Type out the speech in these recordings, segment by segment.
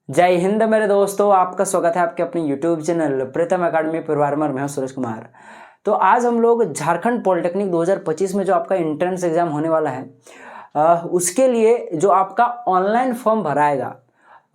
जय हिंद मेरे दोस्तों, आपका स्वागत है आपके अपने YouTube चैनल प्रीतम एकेडमी परिवार में। मैं हूं सूरज कुमार। तो आज हम लोग झारखंड पॉलिटेक्निक 2025 में जो आपका एंट्रेंस एग्जाम होने वाला है उसके लिए जो आपका ऑनलाइन फॉर्म भराएगा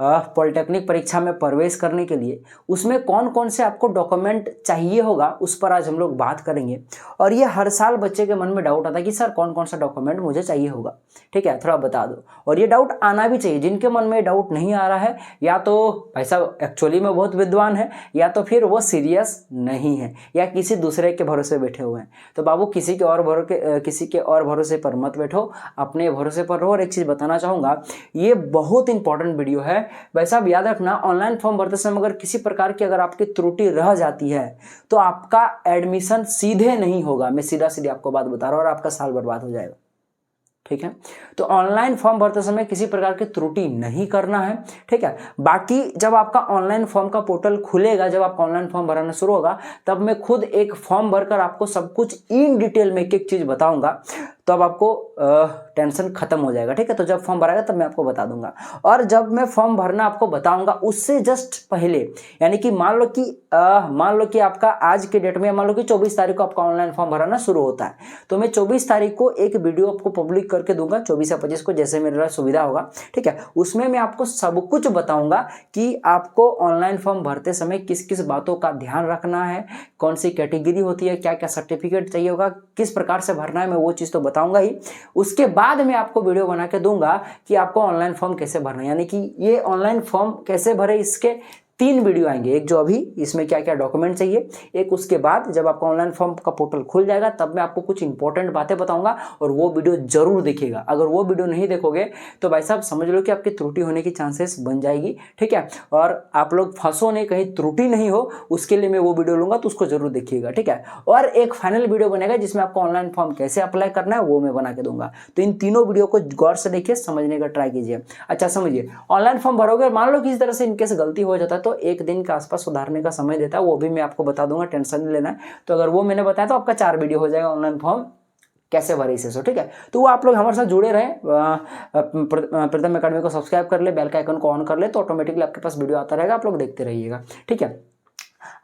पॉलिटेक्निक परीक्षा में प्रवेश करने के लिए, उसमें कौन कौन से आपको डॉक्यूमेंट चाहिए होगा उस पर आज हम लोग बात करेंगे। और ये हर साल बच्चे के मन में डाउट आता है कि सर कौन कौन सा डॉक्यूमेंट मुझे चाहिए होगा, ठीक है, थोड़ा बता दो। और ये डाउट आना भी चाहिए। जिनके मन में डाउट नहीं आ रहा है या तो भाई साहब एक्चुअली में बहुत विद्वान है, या तो फिर वो सीरियस नहीं है, या किसी दूसरे के भरोसे बैठे हुए हैं। तो बाबू किसी के और भरोसे पर मत बैठो, अपने भरोसे पर रहो। और एक चीज़ बताना चाहूँगा, ये बहुत इंपॉर्टेंट वीडियो है भाई साहब। याद रखना, ऑनलाइन फॉर्म भरते समय अगर किसी प्रकार की अगर आपकी त्रुटि रह जाती है तो आपका एडमिशन सीधे नहीं होगा। मैं सीधा सीधी आपको बात बता रहा हूं, और आपका साल बर्बाद हो जाएगा, ठीक है। तो ऑनलाइन फॉर्म भरते समय किसी प्रकार की त्रुटि नहीं करना है, ठीक है। बाकी जब आपका ऑनलाइन फॉर्म का पोर्टल खुलेगा, जब आपका ऑनलाइन फॉर्म भराना शुरू होगा, तब मैं खुद एक फॉर्म भरकर आपको सब कुछ इन डिटेल में एक एक चीज बताऊंगा। तो अब आपको टेंशन खत्म हो जाएगा, ठीक है। तो जब फॉर्म भराएगा तब मैं आपको बता दूंगा। और जब मैं फॉर्म भरना आपको बताऊंगा उससे जस्ट पहले, यानी कि मान लो कि आपका आज के डेट में मान लो कि 24 तारीख को आपका ऑनलाइन फॉर्म भराना शुरू होता है, तो मैं 24 तारीख को एक वीडियो आपको पब्लिक करके दूंगा, 24 या 25 को, जैसे मेरा सुविधा होगा, ठीक है। उसमें मैं आपको सब कुछ बताऊंगा कि आपको ऑनलाइन फॉर्म भरते समय किस किस बातों का ध्यान रखना है, कौन सी कैटेगरी होती है, क्या क्या सर्टिफिकेट चाहिए होगा, किस प्रकार से भरना है, मैं वो चीज़ तो बताऊंगा ही। उसके बाद मैं आपको वीडियो बना के दूंगा कि आपको ऑनलाइन फॉर्म कैसे भरना है, यानी कि ये ऑनलाइन फॉर्म कैसे भरे, इसके 3 वीडियो आएंगे। एक जो अभी इसमें क्या क्या डॉक्यूमेंट चाहिए, एक उसके बाद जब आपका ऑनलाइन फॉर्म का पोर्टल खुल जाएगा तब मैं आपको कुछ इंपॉर्टेंट बातें बताऊंगा, और वो वीडियो जरूर देखिएगा। अगर वो वीडियो नहीं देखोगे तो भाई साहब समझ लो कि आपकी त्रुटि होने की चांसेस बन जाएगी, ठीक है। और आप लोग फंसो नहीं, कहीं त्रुटि नहीं हो, उसके लिए मैं वो वीडियो लूंगा, तो उसको जरूर देखिएगा, ठीक है। और एक फाइनल वीडियो बनेगा जिसमें आपको ऑनलाइन फॉर्म कैसे अप्लाई करना है वो मैं बना के दूंगा। तो इन तीनों वीडियो को गौर से देखिए, समझने का ट्राई कीजिए। अच्छा समझिए, ऑनलाइन फॉर्म भरोगे, मान लो किसी तरह से इनकेस गलती हो जाता है तो एक दिन के आसपास सुधारने का समय देता है, वो भी मैं आपको बता दूंगा, टेंशन नहीं लेना है। तो अगर वो मैंने बताया तो आपका 4 वीडियो हो जाएगा ऑनलाइन फॉर्म कैसे भरे इसे, सो ठीक है। तो वो आप लोग हमारे साथ जुड़े रहे, प्रीतम एकेडमी को सब्सक्राइब कर ले, बेल का आइकन को ऑन कर ले, तो ऑटोमेटिकली आपके पास वीडियो आता रहेगा, आप लोग देखते रहिएगा, ठीक है।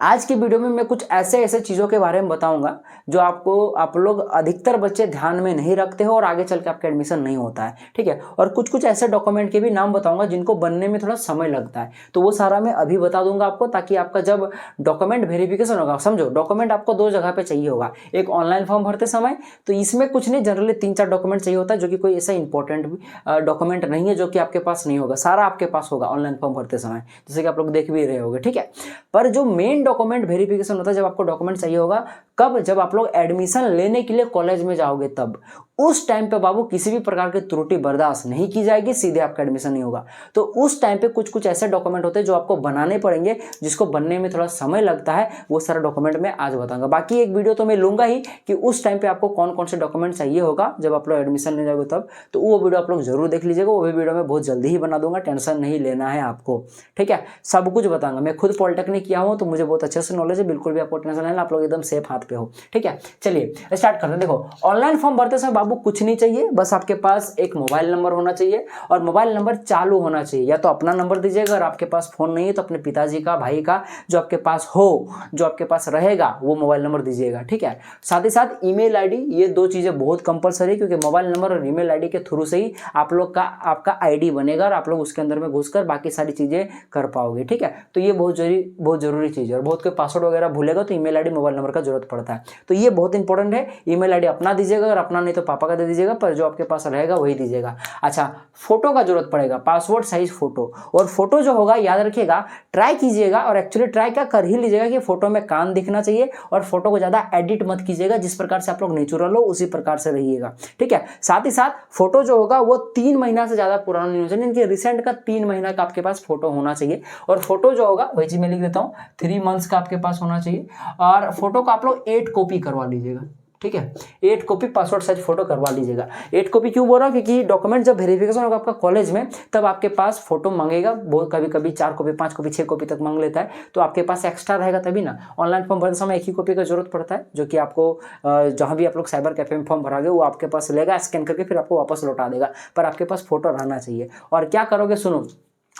आज की वीडियो में मैं कुछ ऐसे चीज़ों के बारे में बताऊंगा जो आप लोग अधिकतर बच्चे ध्यान में नहीं रखते हो और आगे चल के आपका एडमिशन नहीं होता है, ठीक है। और कुछ ऐसे डॉक्यूमेंट के भी नाम बताऊंगा जिनको बनने में थोड़ा समय लगता है, तो वो सारा मैं अभी बता दूंगा आपको, ताकि आपका जब डॉक्यूमेंट वेरिफिकेशन होगा, समझो डॉक्यूमेंट आपको 2 जगह पे चाहिए होगा। एक ऑनलाइन फॉर्म भरते समय, तो इसमें कुछ नहीं, जनरली 3-4 डॉक्यूमेंट चाहिए होता है, जो कि कोई ऐसा इंपॉर्टेंट डॉक्यूमेंट नहीं है जो कि आपके पास नहीं होगा, सारा आपके पास होगा ऑनलाइन फॉर्म भरते समय, जैसे कि आप लोग देख भी रहे होगे, ठीक है। पर जो मेन डॉक्यूमेंट वेरिफिकेशन होता है, जब आपको डॉक्यूमेंट चाहिए होगा, कब? जब आप लोग एडमिशन लेने के लिए कॉलेज में जाओगे, तब उस टाइम पे बाबू किसी भी प्रकार की त्रुटि बर्दाश्त नहीं की जाएगी, सीधे आपका एडमिशन नहीं होगा। तो उस टाइम पे कुछ ऐसे डॉक्यूमेंट होते हैं जो आपको बनाने पड़ेंगे, जिसको बनने में थोड़ा समय लगता है, वो सारा डॉक्यूमेंट मैं आज बताऊंगा। बाकी एक वीडियो तो मैं लूंगा ही कि उस टाइम पे आपको कौन कौन से डॉक्यूमेंट चाहिए होगा जब आप लोग एडमिशन ले जाओगे तब, तो वो वीडियो आप लोग जरूर देख लीजिएगा। वो भी वीडियो मैं बहुत जल्दी ही बना दूंगा, टेंशन नहीं लेना है आपको, ठीक है। सब कुछ बताऊंगा, मैं खुद पॉलिटेक्निक किया हूँ तो मुझे बहुत अच्छे से नॉलेज है, बिल्कुल भी आपको टेंशन लेना, आप लोग एकदम सेफ हाथ पे हो, ठीक है। चलिए स्टार्ट करते हैं। देखो, ऑनलाइन फॉर्म भरते समय बाबू कुछ नहीं चाहिए, बस आपके पास एक मोबाइल नंबर होना चाहिए, और मोबाइल नंबर चालू होना चाहिए। या तो अपना नंबर दीजिएगा, अगर आपके पास फोन नहीं है तो अपने पिताजी का, भाई का, जो आपके पास हो, जो आपके पास रहेगा, वो मोबाइल नंबर दीजिएगा, ठीक है। साथ ही साथ ईमेल आईडी, ये 2 चीजें बहुत कंपलसरी है, क्योंकि मोबाइल नंबर और ईमेल आईडी के थ्रू से ही आप लोग का आपका आईडी बनेगा और आप लोग उसके अंदर में घुसकर बाकी सारी चीजें कर पाओगे, ठीक है। तो ये बहुत जरूरी चीज है। और बहुत कोई पासवर्ड वगैरह भूलेगा तो ईमेल आईडी, मोबाइल नंबर का जरूरत पड़ता है, तो ये बहुत इंपॉर्टेंट है। ईमेल आईडी अपना दीजिएगा, अगर अपना नहीं तो पापा का दे दीजिएगा, पर जो आपके पास रहेगा वही दीजिएगा। अच्छा, फोटो का जरूरत पड़ेगा, पासपोर्ट साइज फोटो। और फोटो जो होगा, याद रखिएगा, ट्राई कीजिएगा, और एक्चुअली ट्राई क्या कर ही लीजिएगा कि फोटो में कान दिखना चाहिए, और फोटो को ज्यादा एडिट मत कीजिएगा, जिस प्रकार से आप लोग नेचुरल हो उसी प्रकार से रहिएगा, ठीक है। साथ ही साथ फोटो जो होगा वो 3 महीना से ज्यादा पुराना नहीं होना चाहिए, इनके रिसेंट का 3 महीना का आपके पास फोटो होना चाहिए। और फोटो जो होगा वही चीज मैं लिख देता हूँ, 3 मंथ्स का आपके पास होना चाहिए। और फोटो को आप लोग 8 कॉपी करवा लीजिएगा, ठीक है। 8 कॉपी पासपोर्ट साइज फोटो करवा लीजिएगा। 8 कॉपी क्यों बोल रहा हूँ, क्योंकि डॉक्यूमेंट जब वेरिफिकेशन होगा आपका कॉलेज में, तब आपके पास फोटो मांगेगा, बहुत कभी कभी 4 कॉपी, 5 कॉपी, 6 कॉपी तक मांग लेता है, तो आपके पास एक्स्ट्रा रहेगा तभी ना। ऑनलाइन फॉर्म भरते समय 1 ही कॉपी का जरूरत पड़ता है, जो कि आपको जहाँ भी आप लोग साइबर कैफे में फॉर्म भरागे वो आपके पास लेगा, स्कैन करके फिर आपको वापस लौटा देगा, पर आपके पास फोटो रहना चाहिए। और क्या करोगे, सुनो,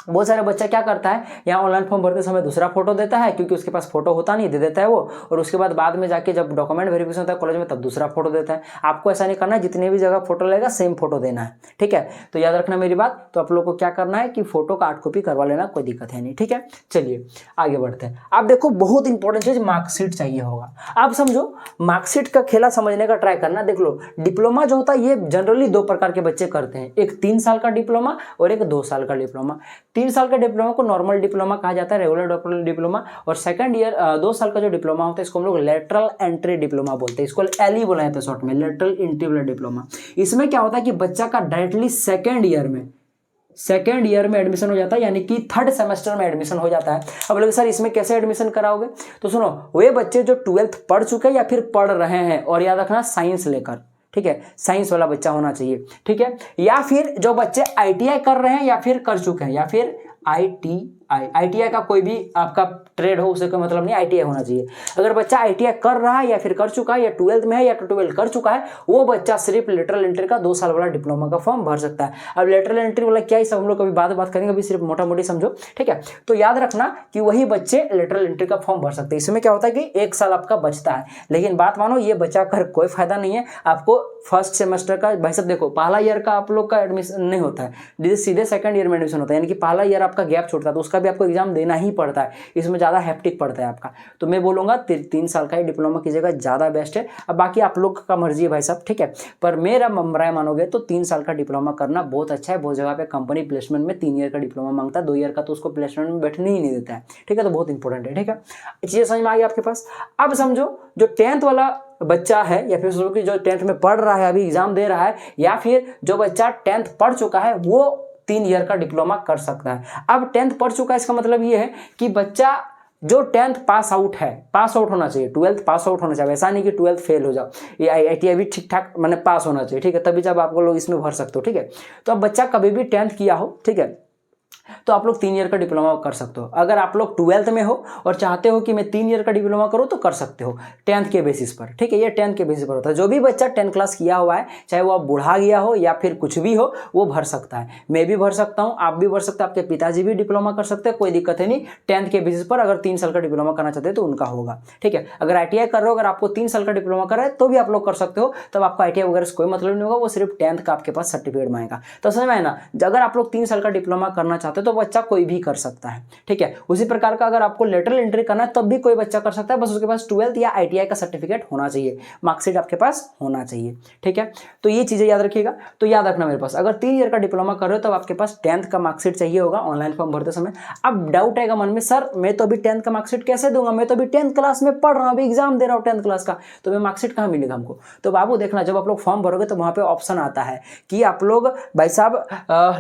बहुत सारे बच्चा क्या करता है, यहाँ ऑनलाइन फॉर्म भरते समय दूसरा फोटो देता है, क्योंकि उसके पास फोटो होता नहीं, दे देता है वो, और उसके बाद में जाके जब डॉक्यूमेंट वेरिफिकेशन होता है कॉलेज में तब दूसरा फोटो देता है। आपको ऐसा नहीं करना है, जितने भी जगह फोटो लगेगा सेम फोटो देना है, ठीक है। तो याद रखना मेरी बात। तो आप लोग को क्या करना है कि फोटो का 8 कॉपी करवा लेना, कोई दिक्कत है नहीं, ठीक है। चलिए आगे बढ़ते हैं। आप देखो बहुत इंपॉर्टेंट चीज मार्कशीट चाहिए होगा। आप समझो मार्कशीट का खेला समझने का ट्राई करना। देख लो डिप्लोमा जो होता है ये जनरली 2 प्रकार के बच्चे करते हैं, एक 3 साल का डिप्लोमा और एक 2 साल का डिप्लोमा। 3 साल का डिप्लोमा को नॉर्मल डिप्लोमा कहा जाता है, रेगुलर डिप्लोमा। और सेकंड ईयर 2 साल का जो डिप्लोमा होता है इसको हम लोग लेटरल एंट्री डिप्लोमा बोलते हैं, इसको एलई बोला जाता है शॉर्ट में, लेटरल एंट्री डिप्लोमा। इसमें क्या होता है कि बच्चा का डायरेक्टली सेकंड ईयर में एडमिशन हो जाता है, यानी कि 3rd सेमेस्टर में एडमिशन हो जाता है। अब लोग सर इसमें कैसे एडमिशन कराओगे, तो सुनो, वे बच्चे जो 12th पढ़ चुके हैं या फिर पढ़ रहे हैं, और याद रखना साइंस लेकर, ठीक है, साइंस वाला बच्चा होना चाहिए, ठीक है। या फिर जो बच्चे ITI कर रहे हैं या फिर कर चुके हैं, या फिर ITI का कोई भी आपका ट्रेड हो उसे कोई मतलब नहीं, ITI होना चाहिए। अगर बच्चा ITI कर रहा है या फिर कर चुका है, या 12th में है या 12 कर चुका है, वो बच्चा सिर्फ लेटरल एंट्री का 2 साल वाला डिप्लोमा का फॉर्म भर सकता है। अब लेटरल एंट्री वाला क्या है सब हम लोग कभी बात करेंगे, अभी सिर्फ मोटा मोटी समझो, ठीक है। तो याद रखना कि वही बच्चे लेटरल एंट्री का फॉर्म भर सकते हैं। इसमें क्या होता है कि 1 साल आपका बचता है, लेकिन बात मानो ये बचा कर कोई फायदा नहीं है आपको। फर्स्ट सेमेस्टर का भाई साहब देखो, पहला ईयर का आप लोग का एडमिशन नहीं होता है, सीधे सेकंड ईयर में एडमिशन होता है, यानी कि पहला ईयर आपका गैप छोड़ता है, तो उसका भी आपको एग्जाम देना ही पड़ता है। इसमें ज़्यादा हैप्टिक पड़ता है आपका। तो मैं बोलूँगा 3 साल का ही डिप्लोमा कीजिएगा, ज़्यादा बेस्ट है। अब बाकी आप लोग का मर्जी है भाई साहब, ठीक है। पर मेरा राय मानोगे तो 3 साल का डिप्लोमा करना बहुत अच्छा है। बहुत जगह पे कंपनी प्लेसमेंट में 3 ईयर का डिप्लोमा मांगता है, 2 ईयर का तो उसको प्लेसमेंट में बैठने ही नहीं देता है, ठीक है। तो बहुत इंपॉर्टेंट है, ठीक है। चीज़ें समझ में आ गई आपके पास। अब समझो जो 10th वाला बच्चा है, या फिर सोचो कि जो 10th में पढ़ रहा है, अभी एग्जाम दे रहा है, या फिर जो बच्चा 10th पढ़ चुका है, वो 3 ईयर का डिप्लोमा कर सकता है। अब 10th पढ़ चुका है इसका मतलब ये है कि बच्चा जो 10th पास आउट होना चाहिए, 12th पास आउट होना चाहिए। ऐसा नहीं कि 12th फेल हो जाओ, ये ITI भी ठीक ठाक मैंने पास होना चाहिए, ठीक है, तभी जब आप लोग इसमें भर सकते हो, ठीक है। तो अब बच्चा कभी भी 10th किया हो, ठीक है, तो आप लोग 3 ईयर का डिप्लोमा कर सकते हो। अगर आप लोग 12th में हो और चाहते हो कि मैं 3 ईयर का डिप्लोमा करूं तो कर सकते हो 10th के बेसिस पर, ठीक है। ये 10th के बेसिस पर होता है। जो भी बच्चा 10 क्लास किया हुआ है, चाहे वो आप बूढ़ा गया हो या फिर कुछ भी हो, वो भर सकता है। मैं भी भर सकता हूँ, आप भी भर सकते हैं, आपके पिताजी भी डिप्लोमा कर सकते हैं, कोई दिक्कत है नहीं। 10th के बेसिस पर अगर 3 साल का डिप्लोमा करना चाहते हैं तो उनका होगा, ठीक है। अगर ITI कर रहे हो, अगर आपको 3 साल का डिप्लोमा कर रहा है तो भी आप लोग कर सकते हो, तब आपका ITI वगैरह से कोई मतलब नहीं होगा, वो सिर्फ 10th का आपके पास सर्टिफिकेट मांगेगा। तो समझ में आया ना। अगर आप लोग 3 साल का डिप्लोमा करना चाहते हो तो बच्चा कोई भी कर सकता है, ठीक है। उसी प्रकार का अगर आपको लेटरल एंट्री करना है तब भी कोई बच्चा कर सकता है, बस उसके पास 12th या ITI का सर्टिफिकेट होना चाहिए, मार्कशीट आपके पास होना चाहिए, ठीक है। तो ये चीजें याद रखिएगा। तो याद रखना मेरे पास, अगर 3 ईयर का डिप्लोमा कर रहे हो तब आपके पास 10th का मार्कशीट चाहिए होगा ऑनलाइन फॉर्म भरते समय। अब डाउट आएगा मन में, सर मैं तो अभी 10th का मार्कशीट कैसे दूंगा, मैं तो अभी 10th क्लास में पढ़ रहा हूँ, अभी एग्जाम दे रहा हूँ 10th क्लास का, तो मैं मार्कशीट कहाँ मिलेगा हमको। तो बाबू देखना, जब आप लोग फॉर्म भरोगे तो वहाँ पे ऑप्शन आता है कि आप लोग भाई साहब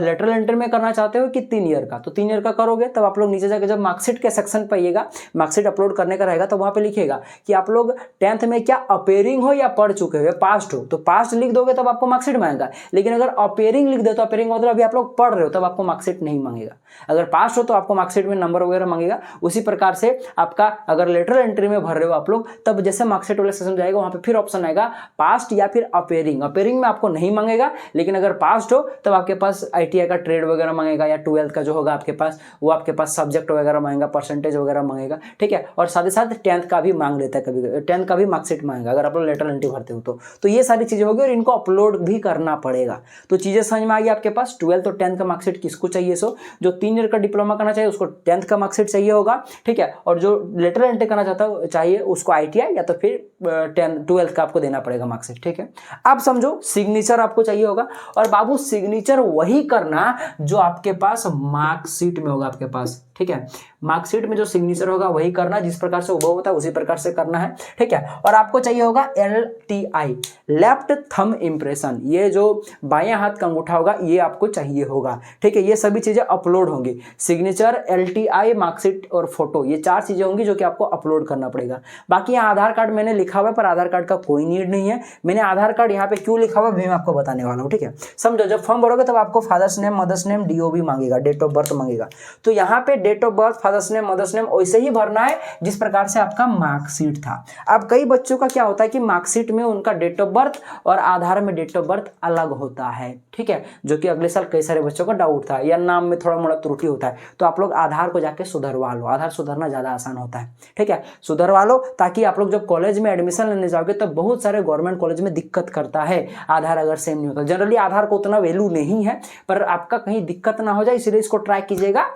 लेटरल एंट्री में करना चाहते हो कि 3 ईयर का, तो 3 ईयर का करोगे तब आप लोग नीचे जाकर जब मार्कशीट के सेक्शन पर आइएगा, मार्कशीट अपलोड करने का रहेगा, तो वहां पे लिखिएगा कि आप लोग 10th में क्या अपेयरिंग हो या पढ़ चुके हो, पास्ट हो, तो पास्ट लिख दोगे तब आपको मार्कशीट मांगेगा। लेकिन अगर अपेयरिंग लिख दे तो अपेयरिंग मतलब अभी आप लोग पढ़ रहे हो तब आपको मार्कशीट नहीं मांगेगा। अगर पास्ट हो तो आपको मार्कशीट में नंबर वगैरह मांगेगा। उसी प्रकार से आपका अगर लेटरल एंट्री में भर रहे हो आप लोग, तब जैसे मार्कशीट वाले सेक्शन जाएगा वहां पे फिर ऑप्शन आएगा पास्ट या फिर अपेयरिंग। अपेयरिंग में आपको नहीं मांगेगा, लेकिन अगर पास्ट हो तब आपके पास ITI का ट्रेड वगैरह मांगेगा, या 12th का जो होगा आपके पास वो आपके पास सब्जेक्ट वगैरह मांगेगा, परसेंटेज वगैरह मांगेगा, ठीक है। और साथ ही साथ 10th का भी मांग लेता है, कभी 10th का भी मार्कशीट मांगेगा अगर आप लोग लेटरल एंट्री भरते हो तो ये सारी चीजें होगी और इनको अपलोड भी करना पड़ेगा। तो चीजें समझ में आ गई आपके पास। 12th और 10th का मार्कशीट किसको चाहिए, सो जो 3 ईयर का डिप्लोमा करना चाहिए उसको 10th का मार्कशीट चाहिए होगा, ठीक है। और जो लेटरल एंट्री करना चाहता है चाहिए उसको ITI या तो फिर 12th का आपको देना पड़ेगा मार्कशीट, ठीक है। अब समझो सिग्नेचर आपको चाहिए होगा, और बाबू सिग्नेचर वही करना जो आपके पास मार्कशीट में होगा आपके पास, ठीक है। मार्कशीट में जो सिग्नेचर होगा वही करना, जिस प्रकार से वो होता है उसी प्रकार से करना है, ठीक है। और आपको चाहिए होगा LTI, लेफ्ट थंब इंप्रेशन, ये जो बाएं हाथ का अंगूठा होगा ये आपको चाहिए होगा, ठीक है। ये सभी चीजें अपलोड होंगी, सिग्नेचर, LTI, मार्कशीट और फोटो, ये 4 चीजें होंगी जो कि आपको अपलोड करना पड़ेगा। बाकी यहाँ आधार कार्ड मैंने लिखा हुआ है, पर आधार कार्ड का कोई नीड नहीं है। मैंने आधार कार्ड यहाँ पे क्यों लिखा हुआ है मैं आपको बताने वाला हूँ, ठीक है। समझो, जब फॉर्म भरोगे तब आपको father's name, mother's name, DOB मांगेगा, डेट ऑफ बर्थ मांगेगा। तो यहाँ पे date of birth, father's name, mother's name वैसे ही भरना है जिस प्रकार से आपका मार्कशीट था। अब कई बच्चों का क्या होता है कि मार्कशीट में उनका डेट ऑफ बर्थ और आधार में डेट ऑफ बर्थ अलग होता है, ठीक है, जो कि अगले साल कई सारे बच्चों का डाउट था, या नाम में थोड़ा मोड़ा त्रुटि होता है। तो आप लोग आधार को जाके सुधरवा लो, आधार सुधरना ज़्यादा आसान होता है, ठीक है, सुधरवा लो, ताकि आप लोग जब कॉलेज में एडमिशन लेने जाओगे तब बहुत सारे गवर्नमेंट कॉलेज में दिक्कत करता है आधार अगर सेम नहीं होता। जनरली आधार को उतना वैल्यू नहीं है, पर आपका कहीं दिक्कत ना हो जाए इसलिए इसको ट्राई कीजिएगा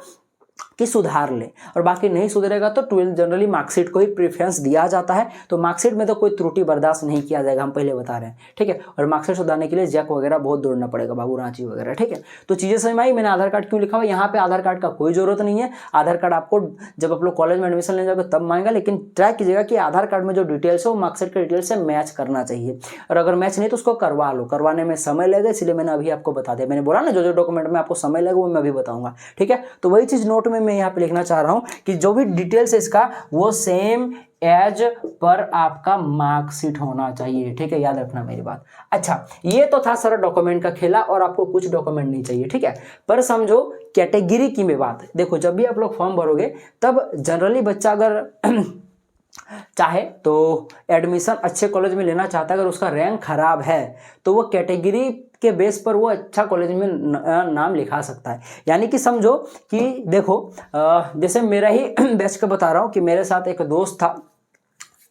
कि सुधार ले, और बाकी नहीं सुधरेगा तो 12 जनरली मार्कशीट को ही प्रेफरेंस दिया जाता है। तो मार्कशीट में तो कोई त्रुटि बर्दाश्त नहीं किया जाएगा, हम पहले बता रहे हैं, ठीक है। और मार्कशीट सुधारने के लिए जैक वगैरह बहुत दौड़ना पड़ेगा, बाबू रांची वगैरह, ठीक है। तो चीज़ें समझ में आई, मैंने आधार कार्ड क्यों लिखा हुआ, यहाँ पे आधार कार्ड का कोई जरूरत नहीं है। आधार कार्ड आपको जब आप लोग कॉलेज में एडमिशन लेने जाओगे तब मांगेगा, लेकिन ट्राई कीजिएगा कि आधार कार्ड में जो डिटेल्स है वो मार्कशीट के डिटेल्स से मैच करना चाहिए, और अगर मैच नहीं तो उसको करवा लो। करवाने में समय लगेगा, इसलिए मैंने अभी आपको बता दिया। मैंने बोला ना जो जो डॉक्यूमेंट में आपको समय लगेगा वो मैं अभी बताऊंगा, ठीक है। तो वही चीज़ नोट में मैं यहाँ पे लिखना चाह रहा हूँ कि जो भी डिटेल्स है इसका वो सेम एज पर आपका मार्कशीट होना चाहिए, ठीक है, याद रखना मेरी बात। अच्छा, ये तो था सारा डॉक्यूमेंट का खेला, और आपको कुछ डॉक्यूमेंट नहीं चाहिए, ठीक है। पर समझो कैटेगरी की मैं बात, देखो जब भी आप लोग फॉर्म भरोगे तब जनरली बच्चा अगर चाहे तो एडमिशन अच्छे कॉलेज में लेना चाहता है, अगर उसका रैंक खराब है तो वो कैटेगरी के बेस पर वो अच्छा कॉलेज में नाम लिखा सकता है। यानी कि समझो कि देखो जैसे मेरा ही बैच का बता रहा हूँ कि मेरे साथ एक दोस्त था,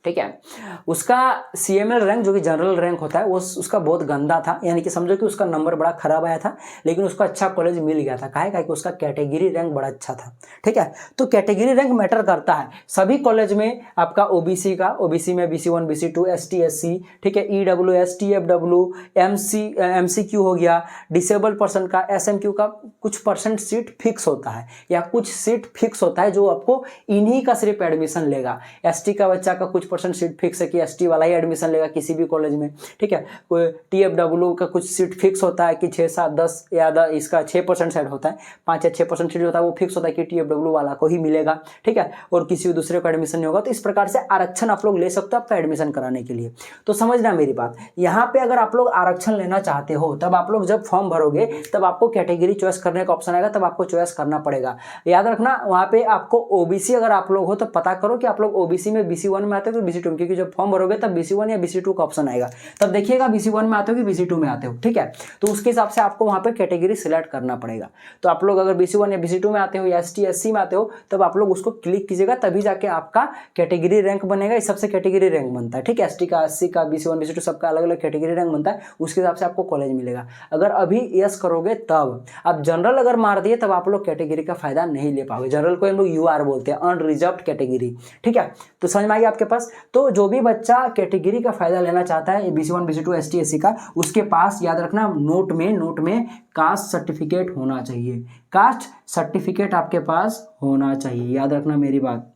ठीक है, उसका CML रैंक जो कि जनरल रैंक होता है वो उसका बहुत गंदा था। यानी कि समझो कि उसका नंबर बड़ा खराब आया था, लेकिन उसको अच्छा कॉलेज मिल गया था। काहे कि उसका कैटेगरी रैंक बड़ा अच्छा था, ठीक है। तो कैटेगरी रैंक मैटर करता है सभी कॉलेज में। आपका OBC का, OBC में BC1 BC2 ST SC, ठीक है, EWS TFW MCQ हो गया, डिसेबल पर्सन का SMQ का कुछ परसेंट सीट फिक्स होता है, या कुछ सीट फिक्स होता है जो आपको इन्हीं का सिर्फ एडमिशन लेगा। ST का बच्चा का कुछ परसेंट सीट फिक्स है कि ST वाला ही एडमिशन लेगा किसी भी कॉलेज में, ठीक है। कोई TFW का कुछ सीट फिक्स होता है कि 6 7 10 या इसका 6% साइड होता है, 5 या 6% सीट होता है, वो फिक्स होता है कि TFW वाला को ही मिलेगा, ठीक है, और किसी दूसरे को एडमिशन नहीं होगा। तो इस प्रकार से आरक्षण आप लोग ले सकते हो आपका एडमिशन कराने के लिए। तो समझना मेरी बात, यहाँ पे अगर आप लोग आरक्षण लेना चाहते हो तब आप लोग जब फॉर्म भरोगे तब आपको कैटेगरी चॉइस करने का ऑप्शन आएगा, तब आपको चॉइस करना पड़ेगा। याद रखना वहाँ पे आपको OBC अगर आप लोग हो तो पता करो कि आप लोग OBC में BC1 में आते हो कि BC2 में, क्योंकि जब फॉर्म भरोगे तब BC1 या BC2 का ऑप्शन आएगा, तब देखिएगा BC1 में आते हो कि BC2 में आते हो, ठीक है। तो उसके हिसाब से आपको वहाँ पे कैटेगरी सिलेक्ट करना पड़ेगा। तो आप लोग अगर BC1 या BC2 में आते हो या ST SC में आते हो तब आप लोग उसको क्लिक कीजिएगा, तभी जाके आपका कैटेगरी रैंक बनेगा। इस सबसे कैटेगरी रैंक बनता है, ठीक है, ST का SC का BC1 BC2 सबका अलग अलग कैटेगरी रैंक बनता है, उसके हिसाब से आपको कॉलेज मिलेगा। अगर अभी यस करोगे तब, अब जनरल अगर मार दिए तब आप लोग कैटेगरी का फायदा नहीं ले पाओगे। जनरल को हम लोग UR बोलते हैं, अनरिजर्व्ड कैटेगरी, ठीक है। तो समझ में आई आपके पास। तो जो भी बच्चा कैटेगरी का फायदा लेना चाहता है BC1 BC2 ST SC का, उसके पास याद रखना नोट में कास्ट सर्टिफिकेट होना चाहिए। कास्ट सर्टिफिकेट आपके पास होना चाहिए, याद रखना मेरी बात।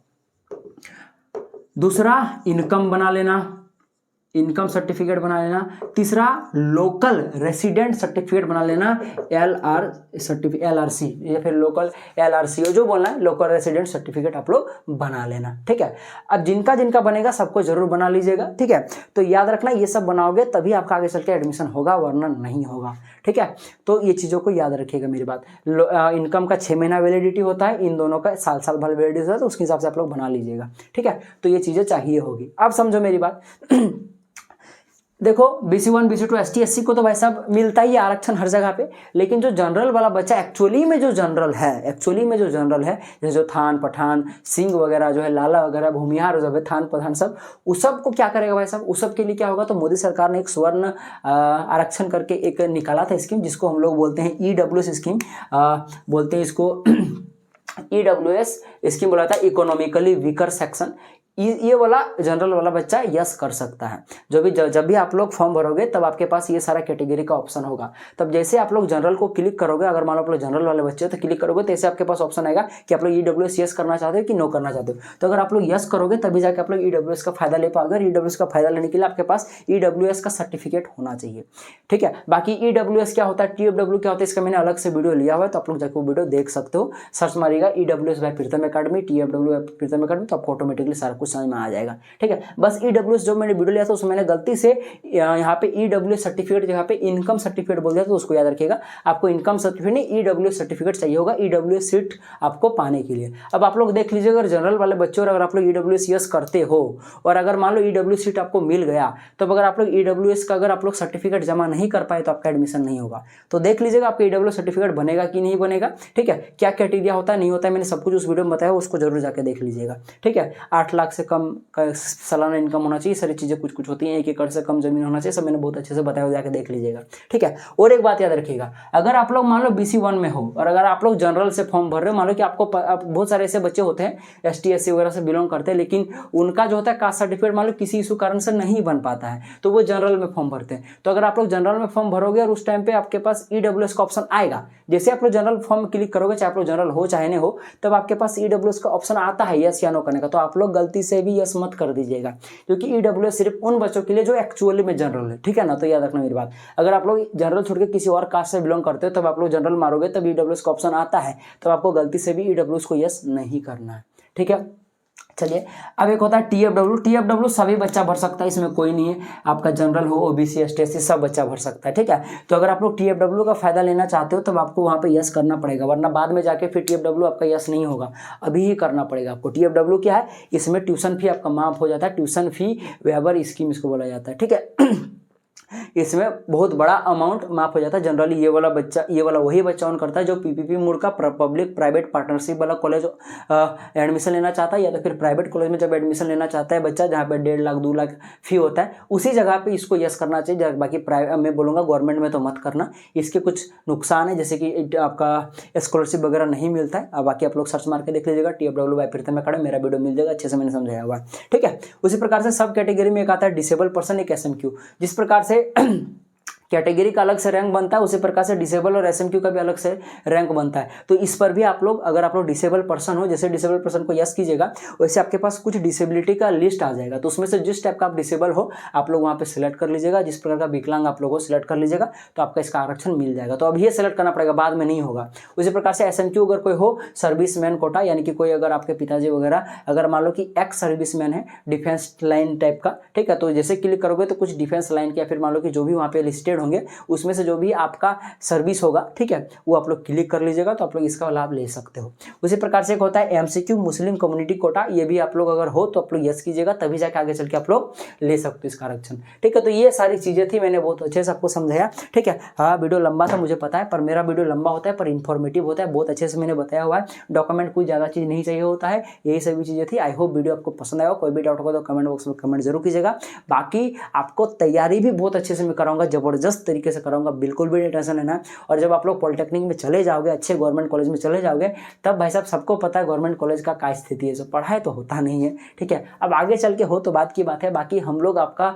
दूसरा इनकम बना लेना, इनकम सर्टिफिकेट बना लेना। तीसरा लोकल रेसिडेंट सर्टिफिकेट बना लेना, LRC या फिर लोकल LRC जो बोलना है, लोकल रेसिडेंट सर्टिफिकेट आप लोग बना लेना, ठीक है। अब जिनका जिनका बनेगा सबको जरूर बना लीजिएगा, ठीक है। तो याद रखना ये सब बनाओगे तभी आपका आगे चल के एडमिशन होगा, वरना नहीं होगा, ठीक है। तो ये चीज़ों को याद रखिएगा मेरी बात। इनकम का 6 महीना वैलिडिटी होता है, इन दोनों का साल भर वैलिडिटी होता है, तो उसके हिसाब से आप लोग बना लीजिएगा, ठीक है। तो ये चीज़ें चाहिए होगी। अब समझो मेरी बात। देखो BC1 BC2 ST SC को तो भाई साहब मिलता ही है आरक्षण हर जगह पे, लेकिन जो जनरल वाला बच्चा एक्चुअली में जो जनरल है, जैसे जो थान पठान सिंह वगैरह जो है, लाला वगैरह भूमिहार जो है, थान पठान सब, उस सब को क्या करेगा भाई साहब, उस सब के लिए क्या होगा, तो मोदी सरकार ने एक स्वर्ण आरक्षण करके एक निकाला था स्कीम, जिसको हम लोग बोलते हैं EWS स्कीम, बोलते हैं इसको EWS स्कीम बोला था, इकोनॉमिकली वीकर सेक्शन। ये वाला जनरल वाला बच्चा यस कर सकता है। जब भी आप लोग फॉर्म भरोगे तब आपके पास ये सारा कैटेगरी का ऑप्शन होगा। तब जैसे आप लोग जनरल को क्लिक करोगे, अगर मान लो आप लोग जनरल वाले बच्चे हो तो क्लिक करोगे तो ऐसे आपके पास ऑप्शन आएगा कि आप लोग EWS यस करना चाहते हो कि नो करना चाहते हो। तो अगर आप लोग यस करोगे तभी जाके आप लोग EWS का फायदा ले पाओगे। EWS का फायदा लेने के लिए आपके पास EWS का सर्टिफिकेट होना चाहिए, ठीक है। बाकी EWS क्या होता है, TFW क्या होता है, इसका मैंने अलग से वीडियो लिया हुआ है, तो आप लोग जाकर वो वीडियो देख सकते हो। सर्च मारिएगा EWS बाय प्रीतम अकेडमी, TFW बाय प्रीतम अकेडमी, तो आपको ऑटोमेटिकली सारा आपको समझ में आ जाएगा। ठीक है, बस EWS जो मैंने वीडियो लिया था उसमें मैंने गलती से यहाँ पे EWS सर्टिफिकेट जगह पे इनकम सर्टिफिकेट बोल दिया, तो उसको याद रखिएगा, आपको इनकम सर्टिफिकेट नहीं EWS सर्टिफिकेट चाहिए होगा EWS सीट आपको पाने के लिए। अब आप लोग देख लीजिए, अगर जनरल वाले बच्चे और अगर आप लोग EWS यस करते हो और अगर मान लो EWS सीट आपको मिल गया, तो अगर आप लोग EWS का अगर आप लोग सर्टिफिकेट जमा नहीं कर पाए तो आपका एडमिशन नहीं होगा। तो देख लीजिएगा आपका EWS सर्टिफिकेट बनेगा कि नहीं बनेगा। ठीक है, क्या क्राइटेरिया होता है नहीं होता है, मैंने सब कुछ उस वीडियो में बताया, उसको जरूर जाके देख लीजिएगा। ठीक है, 8 लाख से कम का सालाना इनकम होना चाहिए, सारी चीज़ें कुछ कुछ होती हैं, 1 एकड़ से कम जमीन होना चाहिए, सब मैंने बहुत अच्छे से बताया, जाके देख लीजिएगा। ठीक है, और एक बात याद रखिएगा, अगर आप लोग मान लो BC1 में हो और अगर आप लोग जनरल से फॉर्म भर रहे हो, मान लो कि आपको बहुत सारे ऐसे बच्चे होते हैं ST SC वगैरह से बिलोंग करते हैं, लेकिन उनका जो होता है कास्ट सर्टिफिकेट मान लो किसी इशू कारण से नहीं बन पाता है, तो वो जनरल में फॉर्म भरते हैं। तो अगर आप लोग जनरल में फॉर्म भरोगे और उस टाइम पे आपके पास EWS का ऑप्शन आएगा, जैसे आप लोग जनरल फॉर्म क्लिक करोगे, चाहे आप लोग जनरल हो चाहे नहीं हो, तब आपके पास EWS का ऑप्शन आता है यस या नो करने का, तो आप लोग गलती से भी यस मत कर दीजिएगा, क्योंकि EWS सिर्फ उन बच्चों के लिए जो एक्चुअली में जनरल है। ठीक है ना, तो याद रखना मेरी बात, अगर आप लोग जनरल छोड़ के किसी और कास्ट से बिलोंग करते हो तब आप लोग जनरल मारोगे, तब EWS का ऑप्शन आता है, तब आपको गलती से भी EWS को यस नहीं करना है। ठीक है, चलिए अब एक होता है TFW सभी बच्चा भर सकता है, इसमें कोई नहीं है, आपका जनरल हो OBC ST SC सब बच्चा भर सकता है। ठीक है, तो अगर आप लोग TFW का फायदा लेना चाहते हो तब आपको वहाँ पे यस करना पड़ेगा, वरना बाद में जाके फिर TFW आपका यस नहीं होगा, अभी ही करना पड़ेगा आपको। TFW क्या है, इसमें ट्यूशन फी आपका माफ हो जाता है, ट्यूशन फी वेवर स्कीम इसको बोला जाता है। ठीक है, इसमें बहुत बड़ा अमाउंट माफ हो जाता है। जनरली ये वाला वही बच्चा ऑन करता है जो PPP मोड का पब्लिक प्राइवेट पार्टनरशिप वाला कॉलेज एडमिशन लेना चाहता है, या तो फिर प्राइवेट कॉलेज में जब एडमिशन लेना चाहता है बच्चा जहाँ पे 1.5 लाख 2 लाख फी होता है, उसी जगह पे इसको यस करना चाहिए। बाकी प्राइवेट मैं बोलूँगा गवर्नमेंट में तो मत करना, इसके कुछ नुकसान है, जैसे कि आपका स्कॉलरशिप वगैरह नहीं मिलता है। बाकी आप लोग सर्च मार के देख लीजिएगा, TFW बाय प्रीतम अकेडमी, मेरा वीडियो मिल जाएगा, अच्छे से मैंने समझाया हुआ। ठीक है, उसी प्रकार से सब कैटेगरी में एक आता है डिसेबल पर्सन, एक SMQ। जिस प्रकार से कैटेगरी का अलग से रैंक बनता है, उसी प्रकार से डिसेबल और SMQ का भी अलग से रैंक बनता है। तो इस पर भी आप लोग, अगर आप लोग डिसेबल पर्सन हो, जैसे डिसेबल पर्सन को यस कीजिएगा, वैसे आपके पास कुछ डिसेबिलिटी का लिस्ट आ जाएगा, तो उसमें से जिस टाइप का आप डिसेबल हो आप लोग वहाँ पे सिलेक्ट कर लीजिएगा, जिस प्रकार का विकलांग आप लोग को सिलेक्ट कर लीजिएगा, तो आपका इसका आरक्षण मिल जाएगा। तो अभी ये सिलेक्ट करना पड़ेगा, बाद में नहीं होगा। उसी प्रकार से SMQ अगर कोई हो, सर्विसमैन कोटा, यानी कि कोई अगर आपके पिताजी वगैरह अगर मान लो कि एक्स सर्विसमैन है, डिफेंस लाइन टाइप का, ठीक है, तो जैसे क्लिक करोगे तो कुछ डिफेंस लाइन के या फिर मान लो कि जो भी वहाँ पे लिस्टेड होंगे उसमें जो भी आपका सर्विस होगा, ठीक है, वो आप लोग क्लिक कर लीजिएगा, तो आप लोग इसका लाभ ले सकते हो। उसी प्रकार से एक होता है MCQ मुस्लिम कम्युनिटी कोटा, ये भी आप लोग अगर हो तो आप लोग यस कीजिएगा, तभी जाके आगे चल के आप लोग ले सकते हो इसका आरक्षण। ठीक है, तो ये सारी चीजें थी, मैंने बहुत अच्छे से आपको समझाया। ठीक है, हाँ वीडियो लंबा था मुझे पता है, पर मेरा वीडियो लंबा होता है पर इन्फॉर्मेटिव होता है, बहुत अच्छे से मैंने बताया हुआ है, डॉक्यूमेंट कोई ज़्यादा चीज़ नहीं चाहिए होता है, यही सभी चीज़ें थी। आई होप वीडियो आपको पसंद आया, कोई भी डाउट होगा तो कमेंट बॉक्स में कमेंट जरूर कीजिएगा। बाकी आपको तैयारी भी बहुत अच्छे से मैं कराऊंगा, जबरदस्त तरीके से कराऊंगा, बिल्कुल भी टेंशन लेना है। और जब आप लोग पॉलिटेक्निक में चले जाओगे, अच्छे गवर्नमेंट कॉलेज में चले जाओगे, तब भाई साहब सबको पता है गवर्नमेंट कॉलेज का क्या स्थिति है, सब पढ़ाई तो होता नहीं है। ठीक है, अब आगे चल के हो तो बात की बात है, बाकी हम लोग आपका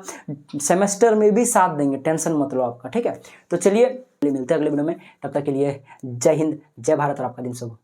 सेमेस्टर में भी साथ देंगे, टेंशन मत लो आपका। ठीक है, तो चलिए मिलते हैं अगले वीडियो में, तब तक के लिए जय हिंद, जय भारत और आपका दिन शुभ।